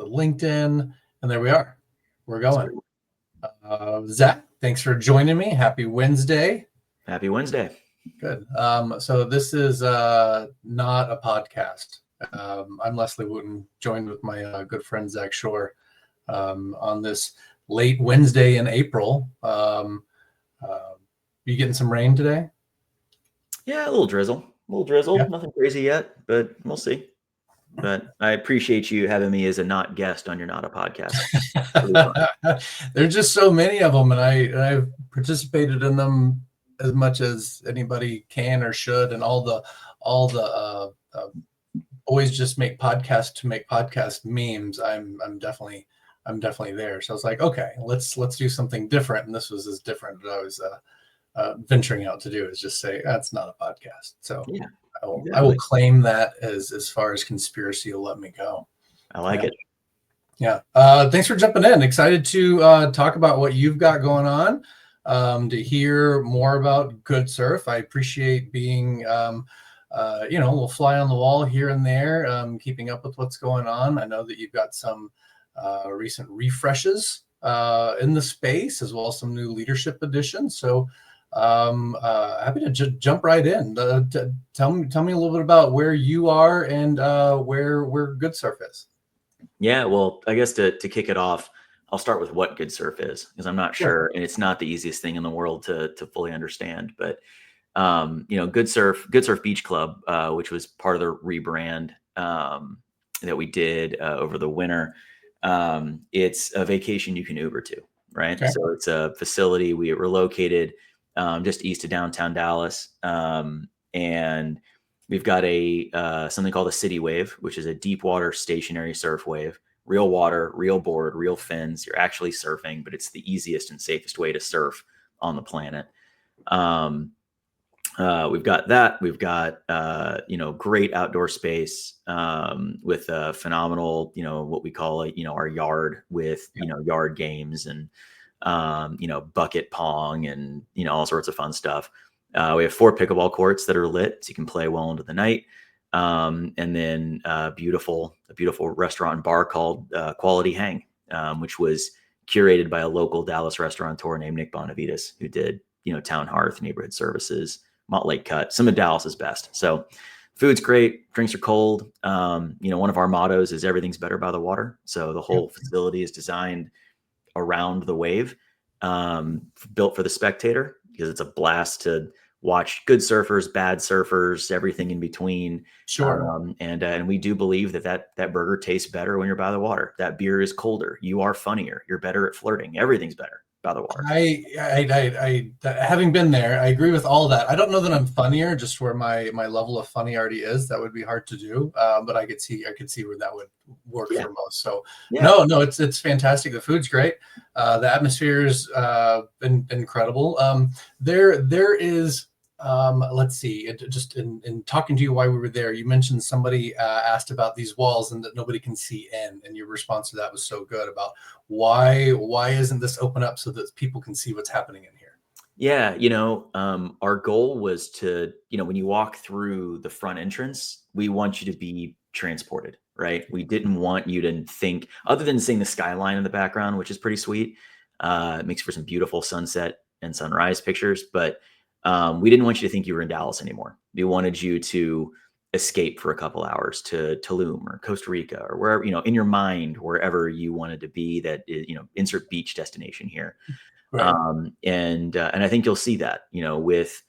with LinkedIn, and there we are. We're going. Zach, thanks for joining me. Happy Wednesday. Happy Wednesday. Good. So this is not a podcast. I'm Leslie Wootton, joined with my good friend Zach Shor on this late Wednesday in April. You getting some rain today? Yeah, a little drizzle. Yeah. Nothing crazy yet, but we'll see. But I appreciate you having me as a not guest on your Not a Podcast. There's just so many of them, and I've participated in them as much as anybody can or should, and all the always just make podcast to make podcast memes. I'm definitely there. So I was like, okay, let's do something different, and this was as different as I was venturing out to do, is just say that's not a podcast. So yeah, I will claim that as far as conspiracy will let me go. I like it. Yeah. Thanks for jumping in. Excited to talk about what you've got going on, to hear more about Goodsurf. I appreciate being, a little fly on the wall here and there, keeping up with what's going on. I know that you've got some recent refreshes in the space, as well as some new leadership additions. So happy to jump right in. Tell me a little bit about where you are and where Goodsurf is. Yeah, well, I guess to kick it off, I'll start with what Goodsurf is, because I'm not sure, and it's not the easiest thing in the world to fully understand. But Goodsurf Beach Club, which was part of the rebrand that we did over the winter. It's a vacation you can Uber to, right? Okay. So it's a facility. We were located just east of downtown Dallas, and we've got something called a City Wave, which is a deep water stationary surf wave. Real water, real board, real fins. You're actually surfing, but it's the easiest and safest way to surf on the planet. We've got that. We've got great outdoor space with a phenomenal, what we call our yard with yard games and bucket pong and all sorts of fun stuff. We have 4 pickleball courts that are lit, so you can play well into the night. And then a beautiful restaurant and bar called Quality Hang, which was curated by a local Dallas restaurateur named Nick Bonavides, who did Town Hearth, Neighborhood Services, Montlake Cut, some of Dallas's best. So food's great, drinks are cold. One of our mottos is everything's better by the water. So the whole facility is designed around the wave, built for the spectator, because it's a blast to watch good surfers, bad surfers, everything in between. Sure. And we do believe that burger tastes better when you're by the water. That beer is colder. You are funnier. You're better at flirting. Everything's better by the water. I having been there, I agree with all that. I don't know that I'm funnier, just where my level of funny already is. That would be hard to do, but I could see where that would work for most. So no, it's fantastic. The food's great. The atmosphere is incredible. There is. Let's see. Just in talking to you while we were there, you mentioned somebody asked about these walls and that nobody can see in, and your response to that was so good about why isn't this open up so that people can see what's happening in here? Yeah, our goal was to, when you walk through the front entrance, we want you to be transported, right? We didn't want you to think, other than seeing the skyline in the background, which is pretty sweet. It makes for some beautiful sunset and sunrise pictures, but we didn't want you to think you were in Dallas anymore. We wanted you to escape for a couple hours to Tulum or Costa Rica or wherever, in your mind, wherever you wanted to be, that is, insert beach destination here. Right. And I think you'll see that, with,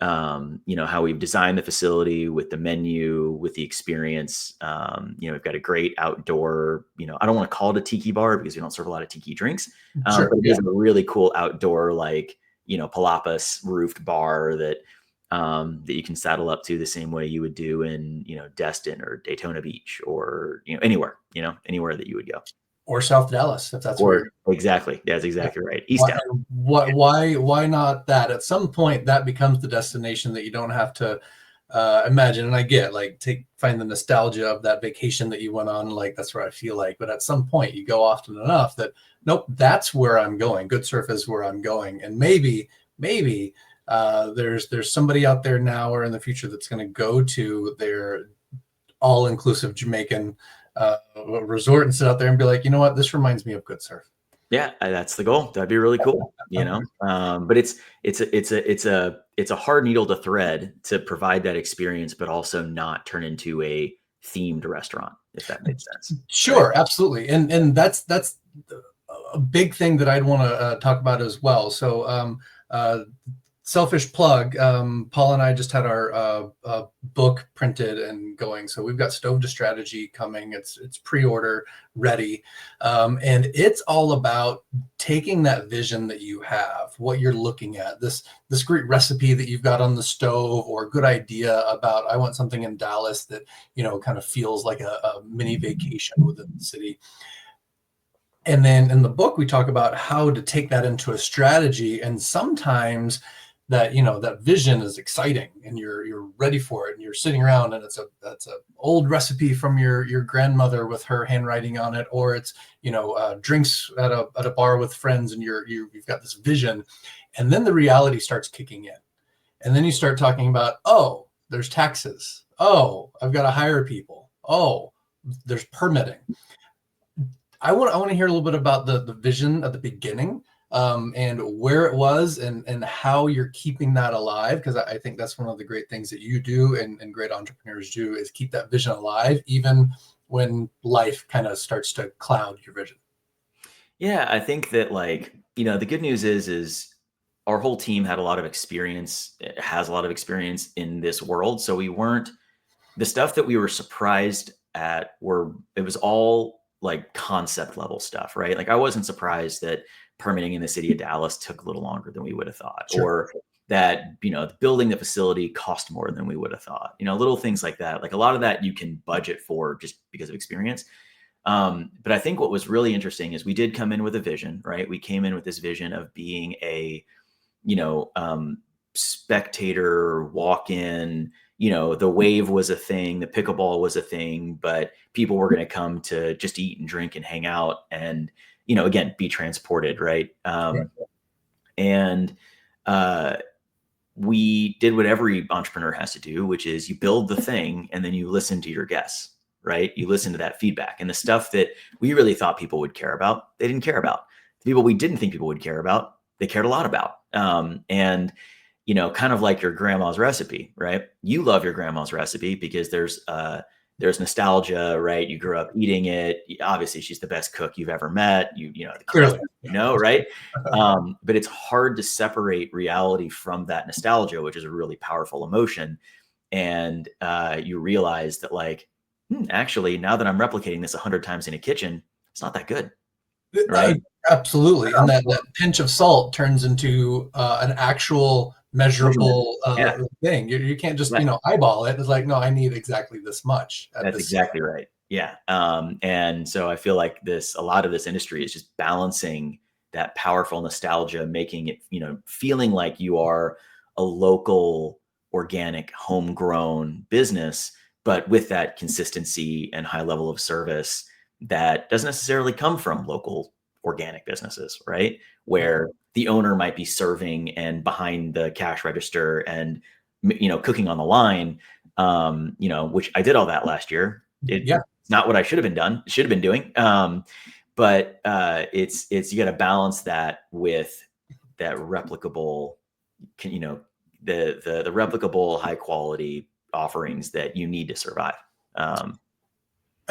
how we've designed the facility, with the menu, with the experience. We've got a great outdoor, I don't want to call it a tiki bar because we don't serve a lot of tiki drinks, but it is a really cool outdoor, palapas roofed bar that you can saddle up to the same way you would do in, Destin or Daytona Beach or, anywhere that you would go. Or South Dallas, if that's where. Exactly. That's exactly right. East Dallas. Why not that? At some point that becomes the destination that you don't have to imagine. And I get find the nostalgia of that vacation that you went on. That's where I feel like, but at some point you go often enough that, nope, that's where I'm going. Goodsurf is where I'm going. And maybe there's somebody out there now or in the future that's going to go to their all-inclusive Jamaican resort and sit out there and be like, you know what, this reminds me of Goodsurf. Yeah, that's the goal. That'd be really cool, you know. But it's a hard needle to thread to provide that experience, but also not turn into a themed restaurant, if that makes sense. Sure, right? absolutely, and that's a big thing that I'd want to talk about as well. So, selfish plug. Paul and I just had our book printed and going, so we've got Stove to Strategy coming. It's pre-order ready, and it's all about taking that vision that you have, what you're looking at, this great recipe that you've got on the stove, or a good idea about, I want something in Dallas that, you know, kind of feels like a mini vacation within the city. And then in the book, we talk about how to take that into a strategy. And sometimes that, you know, that vision is exciting and you're ready for it, and you're sitting around and that's a old recipe from your grandmother with her handwriting on it, or it's, you know, drinks at a bar with friends, and you've got this vision, and then the reality starts kicking in, and then you start talking about, oh, there's taxes, oh, I've got to hire people, oh, there's permitting. I want to hear a little bit about the vision at the beginning, and where it was, and how you're keeping that alive, because I think that's one of the great things that you do, and great entrepreneurs do, is keep that vision alive even when life kind of starts to cloud your vision. Yeah, I think that, like, you know, the good news is our whole team had a lot of experience, has a lot of experience in this world. So we weren't, the stuff that we were surprised at it was all like concept level stuff, right? Like, I wasn't surprised that permitting in the city of Dallas took a little longer than we would have thought, Sure. or that, you know, building the facility cost more than we would have thought, you know, little things like that. Like, a lot of that you can budget for just because of experience. But I think what was really interesting is we did come in with a vision, right? We came in with this vision of being a, you know, spectator walk in. You know, the wave was a thing, the pickleball was a thing, but people were going to come to just eat and drink and hang out and, you know, again, be transported, right? Right. And we did what every entrepreneur has to do, which is you build the thing and then you listen to your guests, right? You listen to that feedback, and the stuff that we really thought people would care about, they didn't care about. The people we didn't think people would care about, they cared a lot about. And, you know, kind of like your grandma's recipe, right? You love your grandma's recipe because there's nostalgia, right? You grew up eating it. Obviously, she's the best cook you've ever met. You know, Clearly. you know, right? But it's hard to separate reality from that nostalgia, which is a really powerful emotion. And you realize that, like, actually, now that I'm replicating this 100 times in a kitchen, it's not that good, right? Absolutely. And that pinch of salt turns into an actual measurable Yeah. thing. You can't just, Right. you know, eyeball it. It's like, no, I need exactly this much. That's exactly right. Yeah. And so I feel like a lot of this industry is just balancing that powerful nostalgia, making it, you know, feeling like you are a local, organic, homegrown business, but with that consistency and high level of service that doesn't necessarily come from local organic businesses, right? Where the owner might be serving and behind the cash register and, you know, cooking on the line, you know, which I did all that last year. It's not what I should have been doing. But it's you got to balance that with that replicable, you know, the replicable high quality offerings that you need to survive.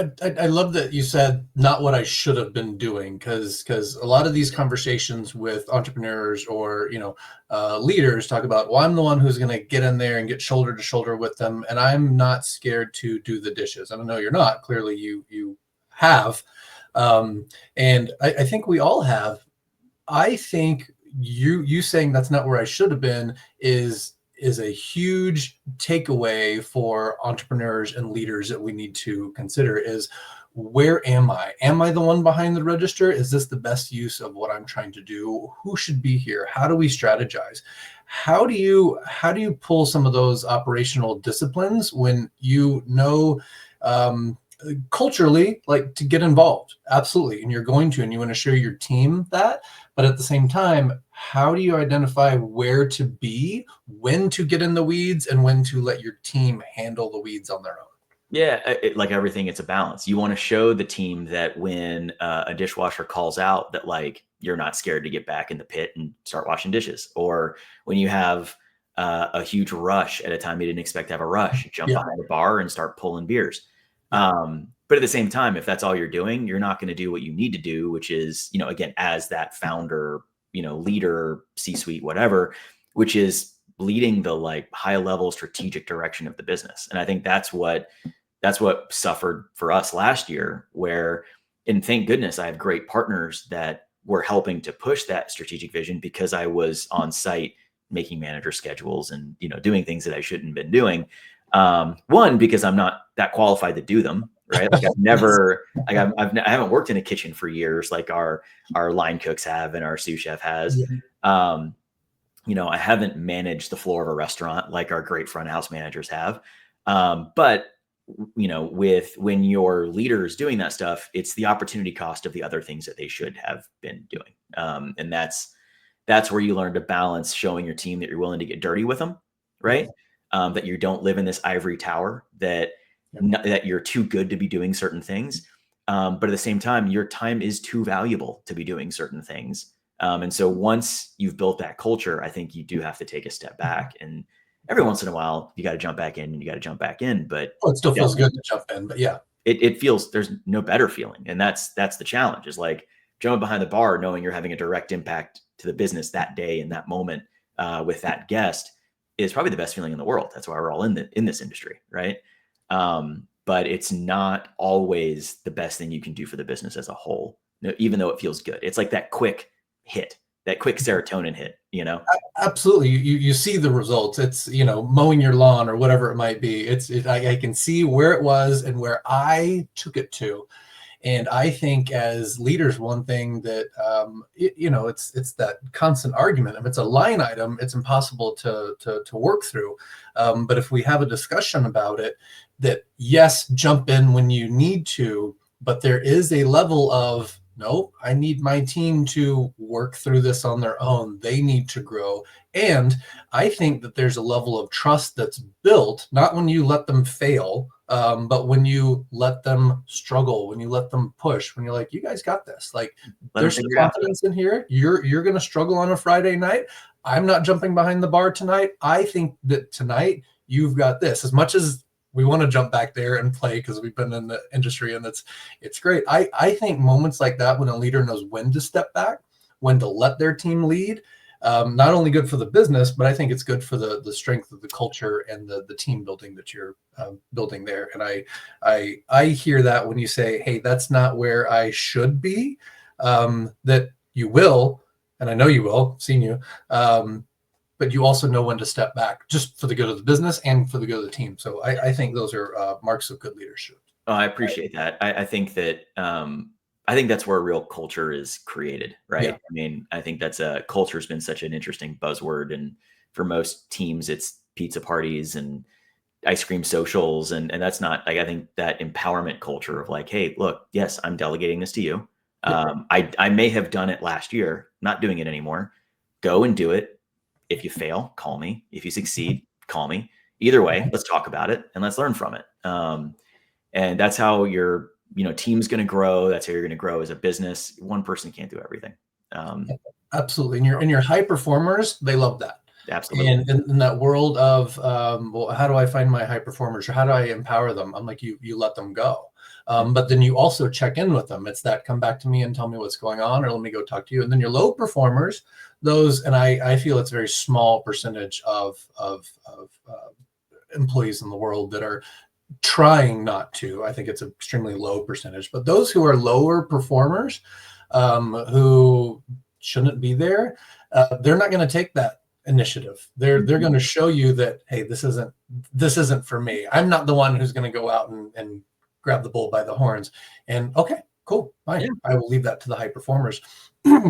I love that you said not what I should have been doing, because a lot of these conversations with entrepreneurs or, you know, leaders talk about, well, I'm the one who's going to get in there and get shoulder to shoulder with them, and I'm not scared to do the dishes. And I know you're not. Clearly, you have, and I think we all have. I think you saying that's not where I should have been is a huge takeaway for entrepreneurs and leaders that we need to consider is, where am I? Am I the one behind the register? Is this the best use of what I'm trying to do? Who should be here? How do we strategize? How do you pull some of those operational disciplines when you know, culturally, like, to get involved? Absolutely. And you're going to, and you want to show your team that, but at the same time, how do you identify where to be, when to get in the weeds, and when to let your team handle the weeds on their own? Yeah, like everything, it's a balance. You want to show the team that when a dishwasher calls out, that like you're not scared to get back in the pit and start washing dishes, or when you have a huge rush at a time you didn't expect to have a rush, jump Yeah. behind the bar and start pulling beers. Yeah. But at the same time, if that's all you're doing, you're not going to do what you need to do, which is, again, as that founder, leader, C-suite, whatever, which is leading the like high level strategic direction of the business. And I think that's what suffered for us last year, and thank goodness I have great partners that were helping to push that strategic vision, because I was on site making manager schedules and, doing things that I shouldn't have been doing. One, because I'm not that qualified to do them, right? Like I haven't worked in a kitchen for years, like our line cooks have and our sous chef has. Yeah. I haven't managed the floor of a restaurant like our great front house managers have. But when your leader is doing that stuff, it's the opportunity cost of the other things that they should have been doing. And that's where you learn to balance showing your team that you're willing to get dirty with them, right? That you don't live in this ivory tower, that you're too good to be doing certain things. But at the same time, your time is too valuable to be doing certain things. And so once you've built that culture, I think you do have to take a step back, and every once in a while you got to jump back in and you got to jump back in. But it still feels good to jump in, but yeah, it feels, there's no better feeling. And that's the challenge, is like jumping behind the bar, knowing you're having a direct impact to the business that day in that moment with that guest, is probably the best feeling in the world. That's why we're all in this industry, right? But it's not always the best thing you can do for the business as a whole, even though it feels good. It's like that quick hit, that quick serotonin hit, Absolutely. You see the results. It's, mowing your lawn or whatever it might be. I can see where it was and where I took it to. And I think as leaders, one thing that, it's that constant argument. If it's a line item, it's impossible to work through. But if we have a discussion about it, that yes, jump in when you need to, but there is a level of, no, I need my team to work through this on their own. They need to grow. And I think that there's a level of trust that's built, not when you let them fail, but when you let them struggle, when you let them push, when you're like, you guys got this. Like, there's some confidence in here. You're going to struggle on a Friday night. I'm not jumping behind the bar tonight. I think that tonight you've got this. As much as we want to jump back there and play because we've been in the industry and it's great. I think moments like that, when a leader knows when to step back, when to let their team lead, not only good for the business, but I think it's good for the strength of the culture and the team building that you're building there. And I hear that when you say, hey, that's not where I should be, that you will, and I know you will, seen you, but you also know when to step back, just for the good of the business and for the good of the team. So I think those are marks of good leadership. Oh, I appreciate that. I think that I think that's where real culture is created, right? Yeah. I mean, I think culture's been such an interesting buzzword, and for most teams, it's pizza parties and ice cream socials, and that's not, like, I think that empowerment culture of like, hey, look, yes, I'm delegating this to you. I may have done it last year, not doing it anymore. Go and do it. If you fail, call me. If you succeed, call me. Either way, let's talk about it and let's learn from it. And that's how your team's going to grow. That's how you're going to grow as a business. One person can't do everything. Absolutely. And your high performers, they love that. Absolutely. And in that world of, well, how do I find my high performers, or how do I empower them? I'm like, you let them go. But then you also check in with them. It's that, come back to me and tell me what's going on, or let me go talk to you. And then your low performers, those, and I feel it's a very small percentage of employees in the world that are trying not to. I think it's an extremely low percentage. But those who are lower performers, who shouldn't be there, they're not going to take that initiative. They're going to show you that, hey, this isn't for me. I'm not the one who's going to go out and grab the bull by the horns. And okay, cool, fine. Yeah. I will leave that to the high performers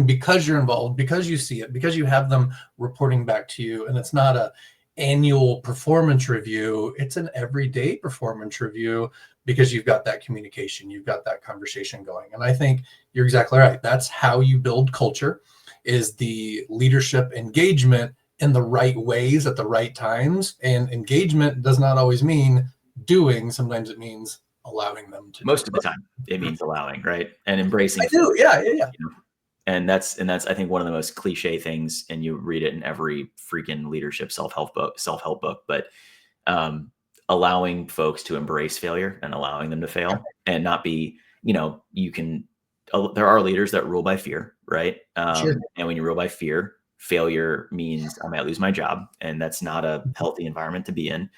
because you're involved, because you see it, because you have them reporting back to you. And it's not a annual performance review. It's an everyday performance review, because you've got that communication, you've got that conversation going. And I think you're exactly right. That's how you build culture, is the leadership engagement in the right ways at the right times. And engagement does not always mean doing. Sometimes it means allowing them to do. Most of the time, it means allowing, right, and embracing. I do, yeah. And that's I think one of the most cliche things, and you read it in every freaking leadership self-help book, but allowing folks to embrace failure and allowing them to fail and not be, there are leaders that rule by fear, right? Sure. And when you rule by fear, failure means I might lose my job, and that's not a healthy environment to be in.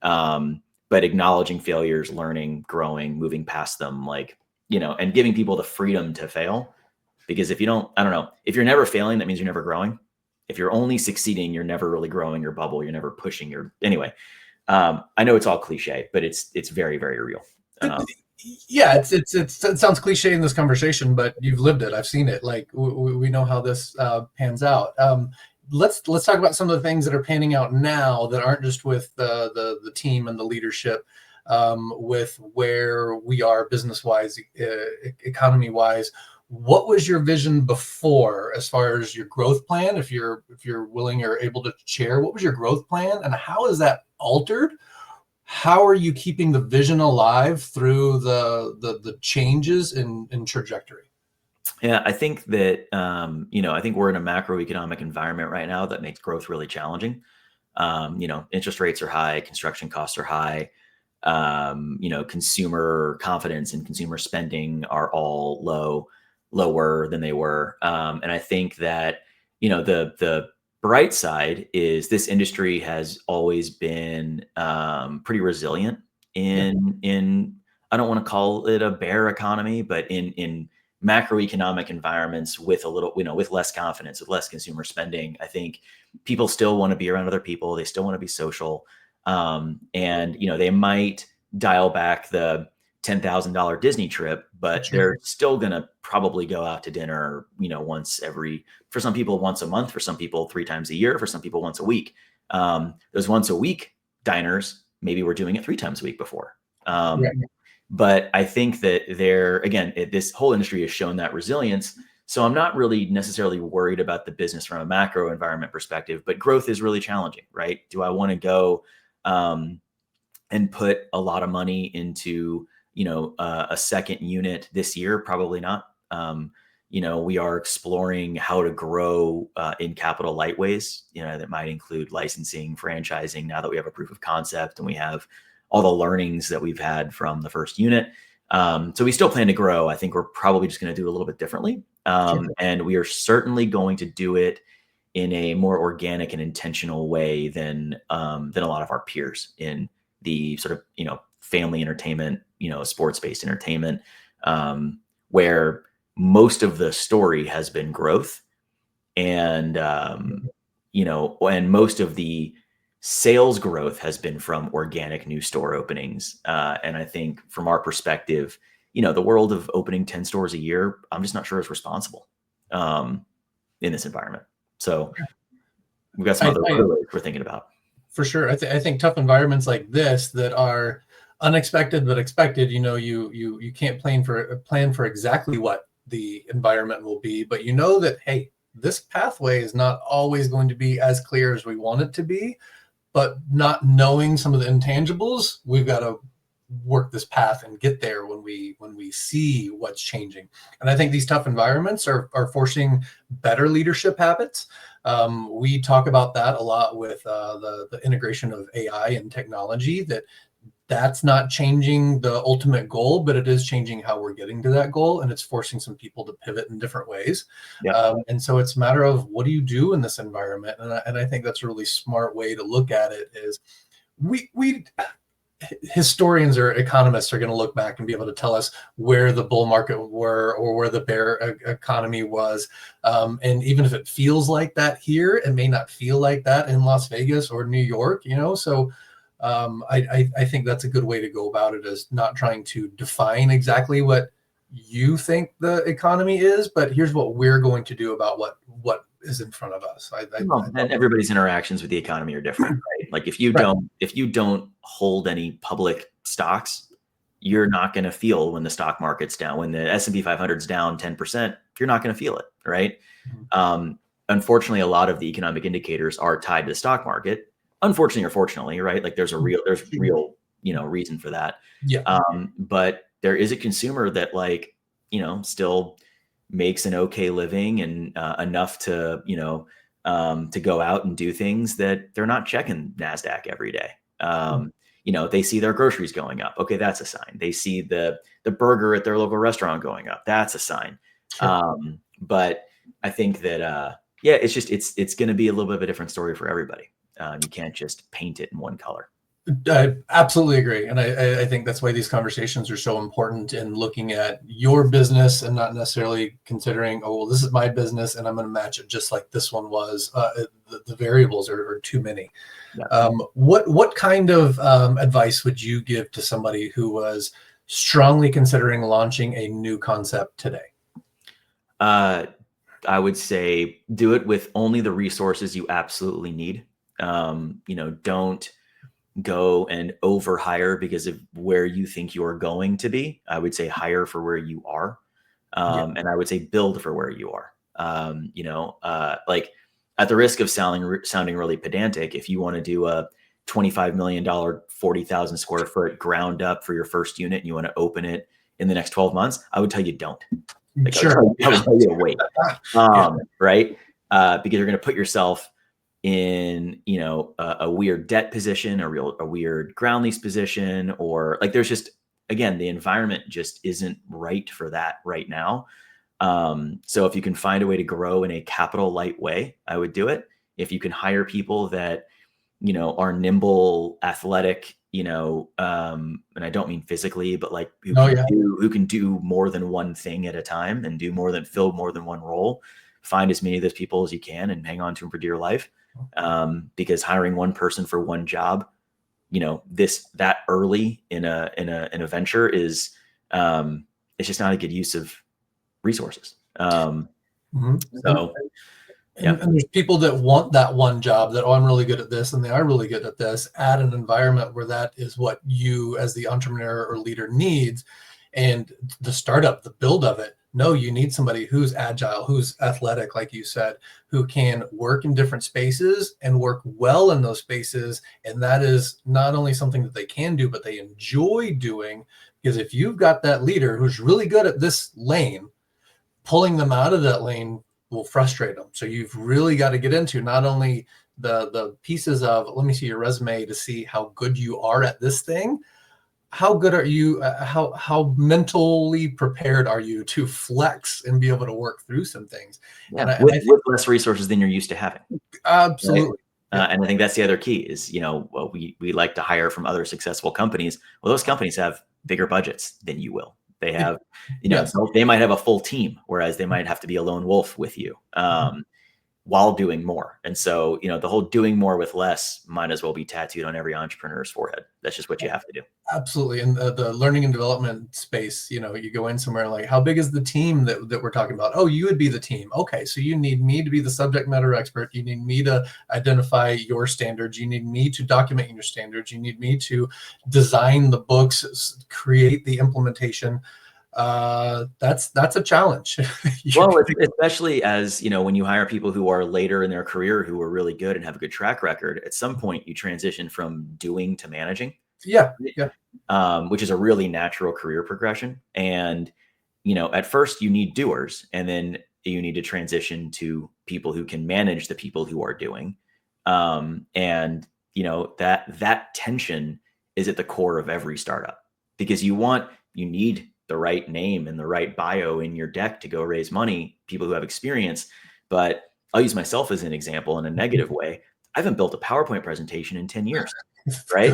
But acknowledging failures, learning, growing, moving past them, and giving people the freedom to fail. Because if you don't, I don't know, if you're never failing, that means you're never growing. If you're only succeeding, you're never really growing your bubble. You're never pushing anyway. I know it's all cliche, but it's very, very real. Yeah, it sounds cliche in this conversation, but you've lived it. I've seen it. Like we know how this pans out. Let's talk about some of the things that are panning out now that aren't just with the team and the leadership, with where we are business wise, economy wise. What was your vision before, as far as your growth plan? If you're willing or able to share, what was your growth plan, and how is that altered? How are you keeping the vision alive through the changes in trajectory? Yeah, I think that I think we're in a macroeconomic environment right now that makes growth really challenging. Interest rates are high, construction costs are high. Consumer confidence and consumer spending are all lower than they were. And I think that, the bright side is this industry has always been pretty resilient in I don't want to call it a bear economy, but in macroeconomic environments with a little, with less confidence, with less consumer spending, I think people still want to be around other people. They still want to be social. And, they might dial back the $10,000 Disney trip, but Sure. they're still going to probably go out to dinner, for some people once a month, for some people 3 times a year, for some people once a week. Those once a week diners, maybe we're doing it 3 times a week before. Right. But I think that this whole industry has shown that resilience. So I'm not really necessarily worried about the business from a macro environment perspective, but growth is really challenging, right? Do I want to go and put a lot of money into, a second unit this year? Probably not. We are exploring how to grow in capital light ways, that might include licensing, franchising, now that we have a proof of concept and we have all the learnings that we've had from the first unit. So we still plan to grow. I think we're probably just going to do it a little bit differently. And we are certainly going to do it in a more organic and intentional way than a lot of our peers in the sort of, family entertainment, sports-based entertainment, where most of the story has been growth, and and most of the sales growth has been from organic new store openings. And I think from our perspective, the world of opening 10 stores a year, I'm just not sure is responsible in this environment. So we've got some other ways we're thinking about. For sure. I think tough environments like this that are unexpected but expected, you can't plan for exactly what the environment will be, but that, hey, this pathway is not always going to be as clear as we want it to be. But not knowing some of the intangibles, we've got to work this path and get there when we see what's changing. And I think these tough environments are forcing better leadership habits. We talk about that a lot with the integration of AI and technology, that's not changing the ultimate goal, but it is changing how we're getting to that goal. And it's forcing some people to pivot in different ways. Yep. And so it's a matter of, what do you do in this environment? And I think that's a really smart way to look at it. Is we historians or economists are going to look back and be able to tell us where the bull market were or where the bear economy was. And even if it feels like that here, it may not feel like that in Las Vegas or New York, so I think that's a good way to go about it, is not trying to define exactly what you think the economy is, but here's what we're going to do about what is in front of us. And everybody's interactions with the economy are different, right? Like if you don't hold any public stocks, you're not going to feel when the stock market's down. When the S&P 500 is down 10%, you're not going to feel it, right? Mm-hmm. Unfortunately, a lot of the economic indicators are tied to the stock market. Unfortunately or fortunately, right? Like there's real reason for that. Yeah. But there is a consumer that still makes an okay living and enough to, to go out and do things that they're not checking NASDAQ every day. They see their groceries going up. Okay, that's a sign. They see the burger at their local restaurant going up. That's a sign. Sure. But I think that, it's going to be a little bit of a different story for everybody. You can't just paint it in one color. I absolutely agree. And I think that's why these conversations are so important in looking at your business and not necessarily considering, oh, well, this is my business and I'm going to match it just like this one was. The variables are too many. Yeah. What kind of advice would you give to somebody who was strongly considering launching a new concept today? I would say do it with only the resources you absolutely need. Don't go and overhire because of where you think you're going to be. I would say hire for where you are. And I would say build for where you are. At the risk of sounding really pedantic, if you want to do a $25 million, 40,000 square foot ground up for your first unit and you want to open it in the next 12 months, I would tell you don't. Sure. I would tell you to wait. Right? Because you're going to put yourself in, a weird debt position, a weird ground lease position, or there's just, again, the environment just isn't right for that right now. So if you can find a way to grow in a capital light way, I would do it. If you can hire people that, are nimble, athletic, and I don't mean physically, but who can do more than one thing at a time and fill more than one role. Find as many of those people as you can and hang on to them for dear life. Because hiring one person for one job, that early in a venture is, it's just not a good use of resources. So. And there's people that want that one job that, oh, I'm really good at this, and they are really good at this, at an environment where that is what you as the entrepreneur or leader needs. And the startup, the build of it, no, you need somebody who's agile, who's athletic, like you said, who can work in different spaces and work well in those spaces. And that is not only something that they can do, but they enjoy doing. Because if you've got that leader who's really good at this lane, pulling them out of that lane will frustrate them. So you've really got to get into not only the pieces of, let me see your resume to see how good you are at this thing. How good are you? How mentally prepared are you to flex and be able to work through some things? Yeah, and with less resources than you're used to having. Absolutely. Right? And I think that's the other key is, we like to hire from other successful companies. Well, those companies have bigger budgets than you will. They have, they might have a full team, whereas they might have to be a lone wolf with you while doing more. And so, the whole doing more with less might as well be tattooed on every entrepreneur's forehead. That's just what you have to do. Absolutely. And the learning and development space, you go in somewhere like, how big is the team that we're talking about? Oh, you would be the team. Okay. So you need me to be the subject matter expert. You need me to identify your standards. You need me to document your standards. You need me to design the books, create the implementation. That's a challenge. Well, especially as, when you hire people who are later in their career, who are really good and have a good track record, at some point you transition from doing to managing. Yeah. Which is a really natural career progression. And, at first you need doers, and then you need to transition to people who can manage the people who are doing. And, that tension is at the core of every startup, because you need the right name and the right bio in your deck to go raise money, people who have experience. But I'll use myself as an example in a negative way. I haven't built a PowerPoint presentation in 10 years, right?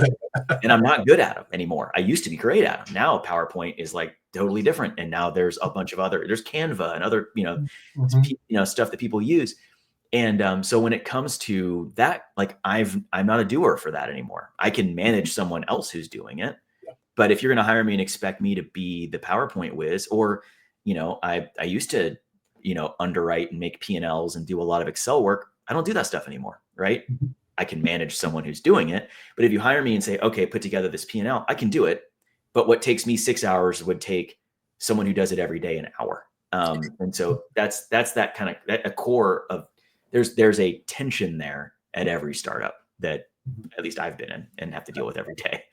And I'm not good at them anymore. I used to be great at them. Now PowerPoint is totally different. And now there's a bunch of there's Canva and other, stuff that people use. And so when it comes to that, I'm not a doer for that anymore. I can manage someone else who's doing it. But if you're going to hire me and expect me to be the PowerPoint whiz, or, I used to, underwrite and make P&Ls and do a lot of Excel work. I don't do that stuff anymore, right? I can manage someone who's doing it. But if you hire me and say, okay, put together this P&L, I can do it. But what takes me 6 hours would take someone who does it every day an hour. And so that's that kind of a core of, there's a tension there at every startup that at least I've been in and have to deal with every day.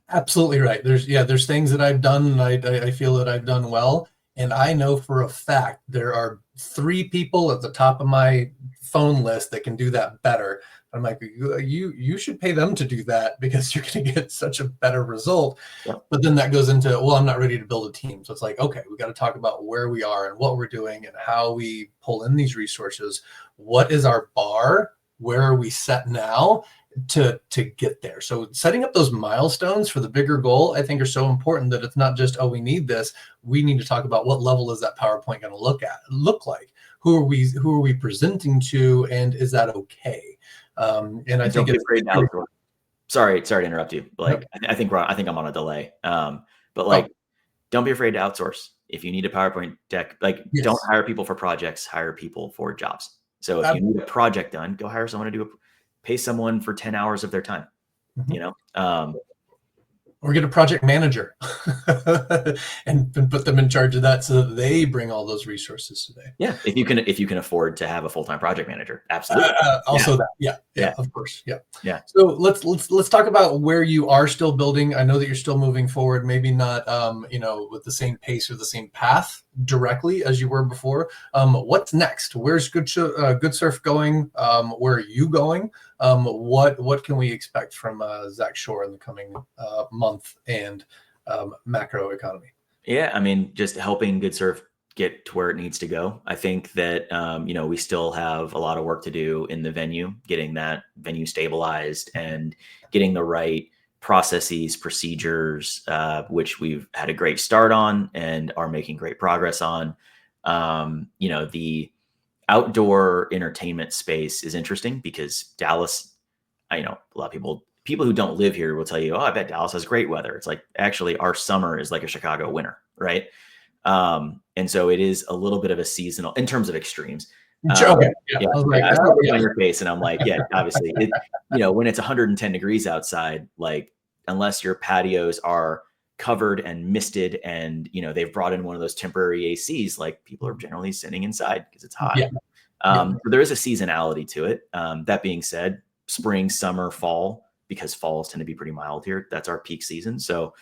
Absolutely right. There's things that I've done, and I feel that I've done well, and I know for a fact there are 3 people at the top of my phone list that can do that better. I'm like, you should pay them to do that because you're going to get such a better result. Yep. But then that goes into, well, I'm not ready to build a team. So it's like, okay, we got to talk about where we are and what we're doing and how we pull in these resources. What is our bar? Where are we set now to get there? So setting up those milestones for the bigger goal, I think, are so important that it's not just, oh, we need this. We need to talk about what level is that PowerPoint going to look like? Who are we presenting to, and is that okay? And I think Don't be it's afraid to outsource. Sorry to interrupt you. Like, I think I'm on a delay. But like, don't be afraid to outsource. If you need a PowerPoint deck, like, don't hire people for projects, hire people for jobs. So if you need a project done, go hire someone to pay someone for 10 hours of their time, you know? Or get a project manager and put them in charge of that so that they bring all those resources today. Yeah, if you can afford to have a full-time project manager, absolutely. Also, that, of course, yeah. So let's talk about where you are still building. I know that you're still moving forward, maybe not with the same pace or the same path directly as you were before. What's next? Where's Goodsurf going? Where are you going? What can we expect from Zach Shor in the coming month and macro economy? Yeah, I mean, just helping Goodsurf get to where it needs to go. I think that we still have a lot of work to do in the venue, getting that venue stabilized and getting the right processes, procedures, which we've had a great start on and are making great progress on. The outdoor entertainment space is interesting because Dallas, a lot of people who don't live here will tell you, oh, I bet Dallas has great weather. It's like, actually, our summer is like a Chicago winter, right? And so it is a little bit of a seasonal in terms of extremes. I was like, I saw it on your face, and I'm like, yeah, obviously, when it's 110 degrees outside, like, unless your patios are covered and misted, and they've brought in one of those temporary ACs, like, people are generally sitting inside because it's hot. So there is a seasonality to it. That being said, spring, summer, fall, because falls tend to be pretty mild here. That's our peak season. So,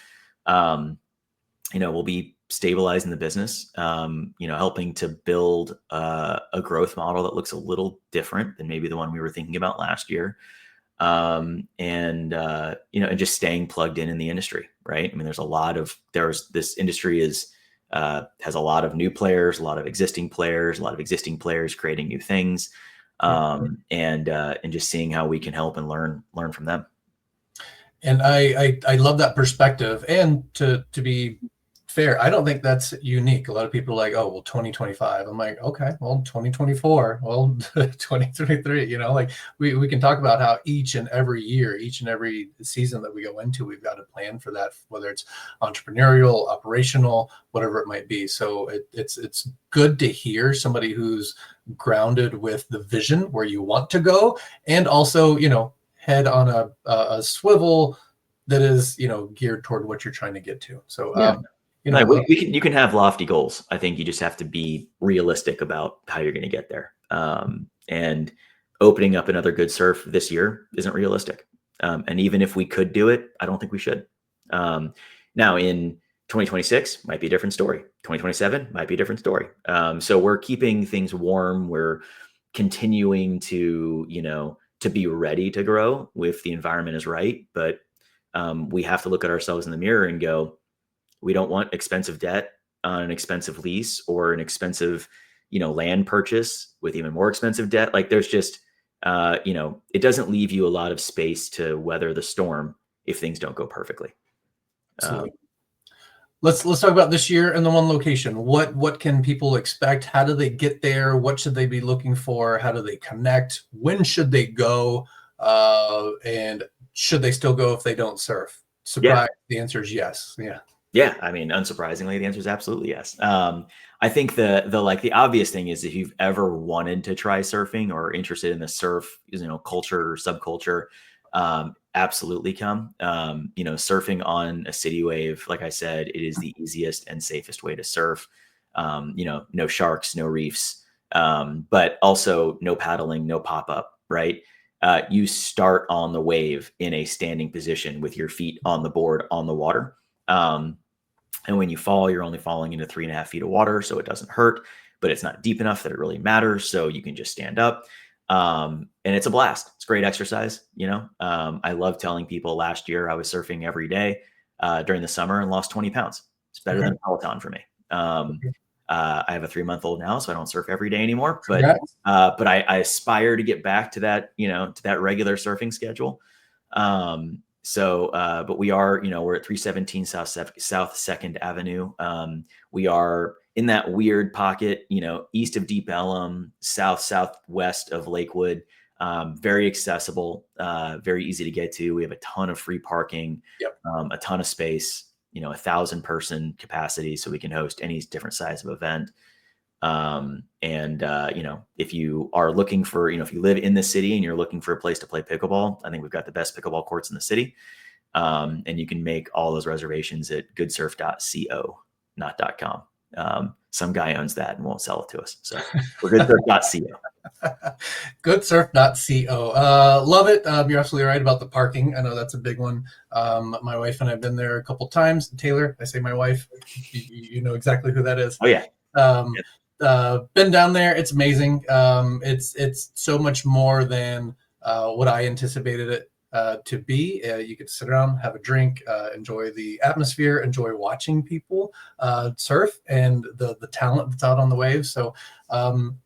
we'll be stabilizing the business, helping to build a growth model that looks a little different than maybe the one we were thinking about last year. And just staying plugged in the industry, right? I mean, this industry has a lot of new players, a lot of existing players creating new things, and just seeing how we can help and learn from them. And I love that perspective. And to be fair, I don't think that's unique. A lot of people are like, oh, well, 2025. I'm like, okay, well, 2024, well, 2023, like we can talk about how each and every year, each and every season that we go into, we've got a plan for that, whether it's entrepreneurial, operational, whatever it might be. So it's good to hear somebody who's grounded with the vision where you want to go, and also, head on a swivel that is, geared toward what you're trying to get to. So, you can have lofty goals. I think you just have to be realistic about how you're going to get there. And opening up another Goodsurf this year isn't realistic. And even if we could do it, I don't think we should. Now in 2026 might be a different story. 2027 might be a different story. So we're keeping things warm. We're continuing to, to be ready to grow if the environment is right. But we have to look at ourselves in the mirror and go, we don't want expensive debt on an expensive lease or an expensive, land purchase with even more expensive debt. Like, there's just, it doesn't leave you a lot of space to weather the storm if things don't go perfectly. Let's talk about this year and the one location. What can people expect? How do they get there? What should they be looking for? How do they connect? When should they go? And should they still go if they don't surf? Surprise, the answer is yes. Yeah, I mean, unsurprisingly, the answer is absolutely yes. I think the obvious thing is, if you've ever wanted to try surfing or interested in the surf, culture or subculture, absolutely come. Surfing on a city wave, like I said, it is the easiest and safest way to surf. No sharks, no reefs, but also no paddling, no pop up, right? you start on the wave in a standing position with your feet on the board on the water. And when you fall, you're only falling into 3.5 feet of water, so it doesn't hurt, but it's not deep enough that it really matters. So you can just stand up. And it's a blast. It's great exercise. I love telling people last year I was surfing every day during the summer and lost 20 pounds. It's better than a Peloton for me. I have a 3-month-old now, so I don't surf every day anymore, but I aspire to get back to that, to that regular surfing schedule. But we are, we're at 317 South 2nd Avenue. We are in that weird pocket, east of Deep Ellum, southwest of Lakewood. Very accessible, very easy to get to. We have a ton of free parking, a ton of space, 1,000-person capacity, so we can host any different size of event. If you are looking for, if you live in the city and you're looking for a place to play pickleball, I think we've got the best pickleball courts in the city. And you can make all those reservations at goodsurf.co, not .com. Some guy owns that and won't sell it to us. So we're goodsurf.co. Goodsurf.co. Love it. You're absolutely right about the parking. I know that's a big one. My wife and I've been there a couple times. Taylor, I say my wife, you know exactly who that is. Oh yeah. Been down there. It's amazing. It's so much more than what I anticipated it to be. You could sit around, have a drink, enjoy the atmosphere, enjoy watching people surf, and the talent that's out on the waves. So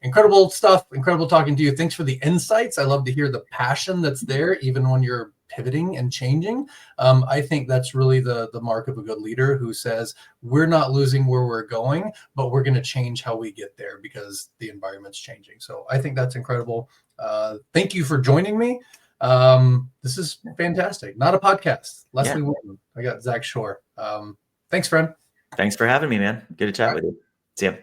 incredible stuff. Incredible talking to you. Thanks for the insights. I love to hear the passion that's there, even when you're pivoting and changing. I think that's really the mark of a good leader who says, we're not losing where we're going, but we're going to change how we get there because the environment's changing. So I think that's incredible. Thank you for joining me. This is fantastic. Not a podcast. Leslie Wootton. I got Zach Shor. Thanks, friend. Thanks for having me, man. Good to chat with you. See ya.